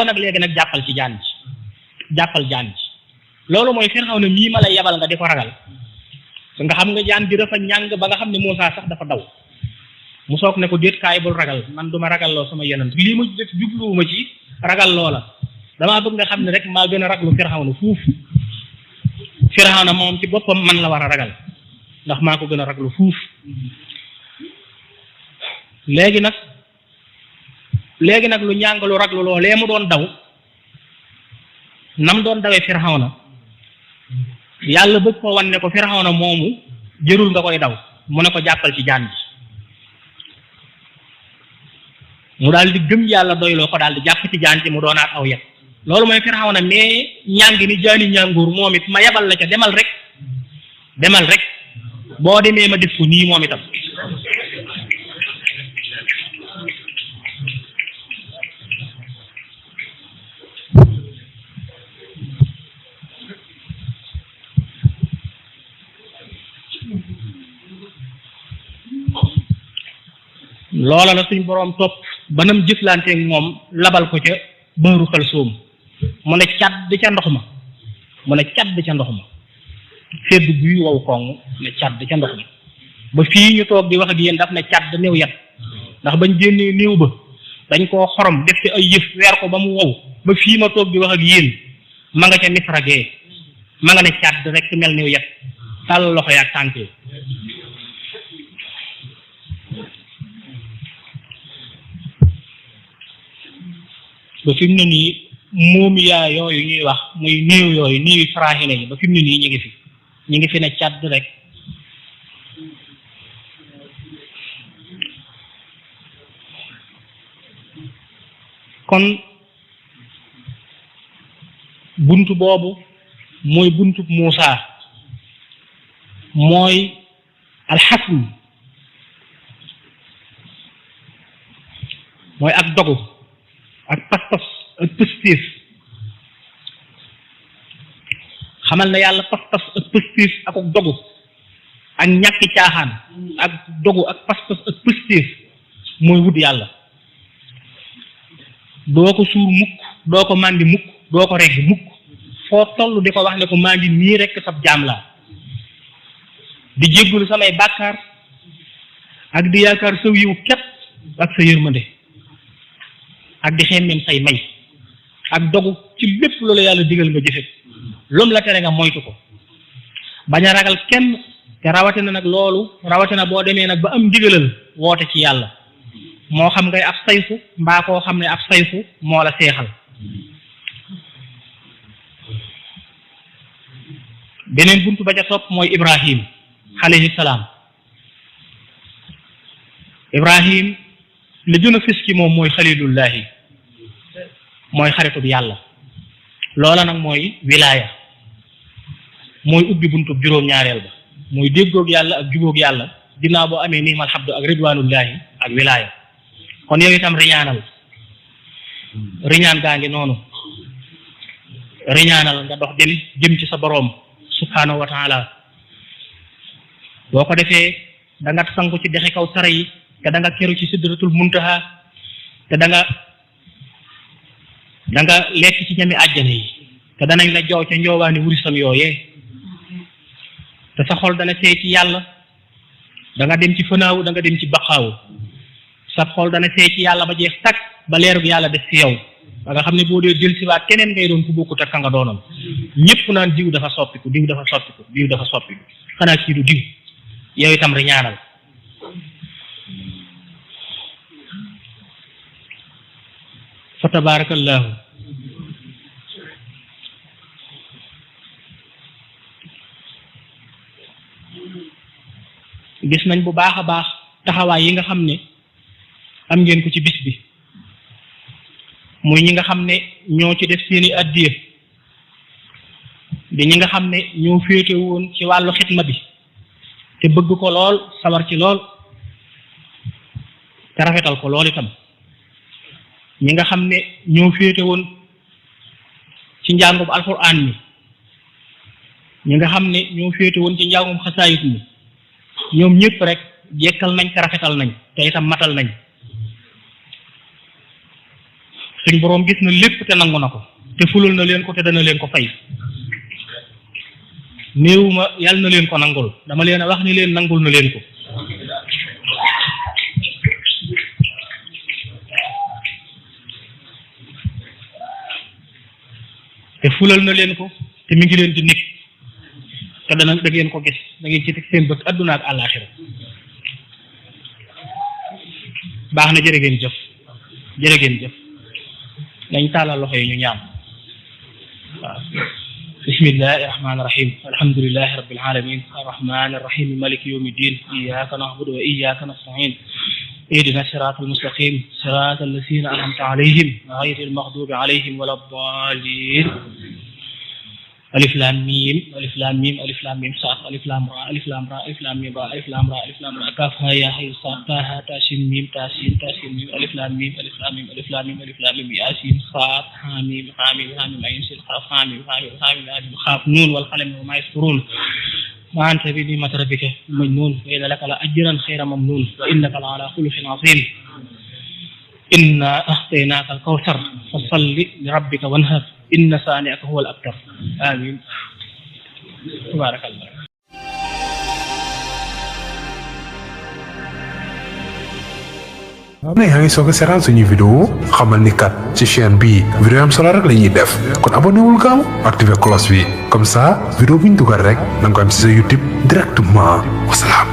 nag léegi nag jàppal ci jaan ji jàppal jaan ji loolu mooy Firawna mii ma lay yabal nga di ko ragal nga xam nga jaan bi dafa ñàng ba nga xam ne Muusa sax dafa daw mu soog ne ko déet kaay bul ragal man duma ragal loo sama yenant lii ma def jubluwuma ci ragal loola damaa bëgg nga xam ne rek maa gën a raglu Firawna fuuf. Firawna moom ci boppam man la war a ragal ndax maa ko gën a raglu fuuf. léegi nag lu ñàng lu raglu loolee mu doon daw nam doon dawee Firawna yàlla bëgg ko wan ne ko Firawna moomu jërul nga koy daw mu ne ko jàppal ci jaan bi mu daal di gëm yàlla doyloo ko daal di jàpp ci jaan ci mu doonaat aw yet loolu mooy Firawna mais ñàng ni jaani ñànguur moom it ma yabal la ca demal rek boo demee ma def ko nii moom itam loola la suñ boroom topp banam jëflanteeg moom labal ko ca bëru Xalsoom mu ne càdd ca ndox ma sedd guy wow koŋ ne càdd ca ndox ma ba fii ñu toog di wax ak yéen daf ne càdd néew yat ndax bañ génnee néew ba dañ koo xorom def ci ay yëf weer ko ba mu wow ba fii ma toog di wax ak yéen ma nga ca misragee ma nga ne càdd rek mel néew yat tàll loxo yaag tànkee ba fi mu ne nii moom yaa yooyu ñuy wax muy néew yooyu néew Firaaxina yi ba fi mu ne nii ñu ngi fi ne càdd rek kon buntu boobu mooy buntu Muusaa mooy alxasm mooy ak dogu ak pas-pas ak pëstéef xamal na yàlla pas-pas ak pëstéef ak dogu ak ñàkki caaxaan ak dogu ak pas-pas ak pëstéef mooy wut yàlla doo ko suur mukk doo ko màndi mukk doo ko regg mukk foo toll di ko wax ne ko maa ngi nii rekk sab jaam laa di jéggulu samay bàkkaar ak di yaakaar saw yiw képp ak sa yërmande ak di xemmeem say may ak dogu ci lépp loolu yàlla digal nga jëfe loolu la tere nga moytu ko bañ a ragal kenn te rawatina nag loolu rawatina boo demee nag ba am ndigalal woote ci yàlla moo xam ngay ab sayfu mbaa koo xam ne ab sayfu moo la seexal beneen buntu ba ca topp mooy Ibrahim alayhi salaam Ibrahim li gën a fës ci moom mooy xalilullahi mooy xaritub yàlla loola nag mooy wilaaya mooy ubbi buntub juróom-ñaareel ba mooy déggoog yàlla ak jubóog yàlla dinaa boo amee nimal xabdu ak ridwanullahi ak wilaaya kon yow itam riñaanal riñaan gaa ngi noonu riñaanal nga dox dem jëm ci sa boroom subhanahu wa taala boo ko defee da nga sangu ci dexi kaw sara yi te da nga keru ci sidratul muntaha te da nga lekk ci ñami àjjana yi te danañ la joow ca njoowaani wurisam yooyee te sa xol dana seey ci yàlla da nga dem ci fanaawu da nga dem ci baqaawu sa xol dana seey ci yàlla ba jeex takk ba leerug yàlla def ci yow ba nga xam ne boo dee jël si waat keneen ngay doon ku bokkut ak ka nga doonoon ñëpp naan diw dafa soppiku xanaa kii du diw yow itam riñaanal fa tabarakallahu gis nañ bu baax a baax taxawaay yi nga xam ne am ngeen ko ci bis bi muy ñi nga xam ne ñoo ci def seeni addiya di ñi nga xam ne ñoo féete woon ci wàllu xitma bi te bëgg ko lool sawar ci lool te rafetal ko lool itam ñi nga xam ne ñoo féete woon ci njàngum alquran mi ñi nga xam ne ñoo féete woon ci njàngum xasaayit mi ñoom ñëpp rek jekkal nañ te rafetal nañ te itam matal nañ suñ boroom gis na lépp te nangu na ko te fulul na leen ko te dana leen ko fay néewuma yàlla na leen ko nangul dama leen a wax ni leen nangul na leen ko te fulal na leen ko te mi ngi leen di nekk te da ngeen ko gis da ngeen ci teg seen bët adduna ak àllaaxira baax na jërë ngeen jëf nañ tàllal loxo yi ñu ñaan waaw bismillahi rahmaani rahim alhamdulillahi rabbil alamin arrahmani arrahim maliki yawmi ddin iyyaka na'budu wa iyyaka nasta'in اهدنا الصراط المستقيم صراط الذين أنعمت عليهم غير المغضوب عليهم ولا الضالين ألف لام ميم ألف لام ميم ألف لام ميم صاد ألف لام را ألف لام را ألف لام ميم را ألف لام را ألف لام را كاف ها يا حي صاد تا ها تا شين ميم تا شين تا شين ميم ألف لام ميم ألف لام ميم ألف لام ميم ألف لام ميم ياسين صاد ها ميم ها ميم ها ميم عين سين قاف ها ميم ها ميم ها ميم ها ميم خاف نون والقلم وما يسطرون ما أنت بنعمة ربك مجنون وإن لك لأجرا خير ممنون وإنك لعلى خلق عظيم إنا أعطيناك الكوثر فصل لربك وانهر إن ثانيك هو الأبتر آمين تبارك الله ne yaa ngi soog a seetaan suñuy vidéo xamal ni kat ci chaîne bi vidéo am solo rek la ñuy def kon abonné wul gaaw activé cloche bi comme ça vidéo bu ñu dugal rek da nga ko am ci sa YouTube directement wasalaam.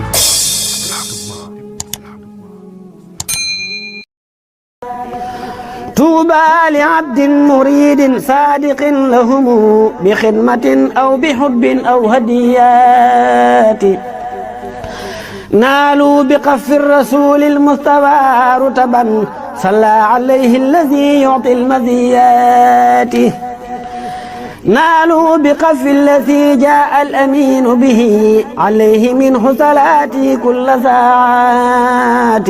طوبى لعبد مريد صادق لهم بخدمة أو بحب أو هديات نالوا بقف الرسول المصطفى رتبا صلى عليه الذي يعطي المزيات نالوا بقف الذي جاء الأمين به عليه منه صلاتي كل ساعات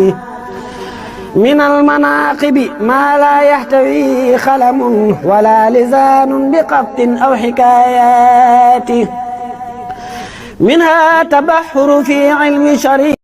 من المناقب ما لا يحتوي خلم ولا لسان بقط أو حكايات منها تبحر في علم شريع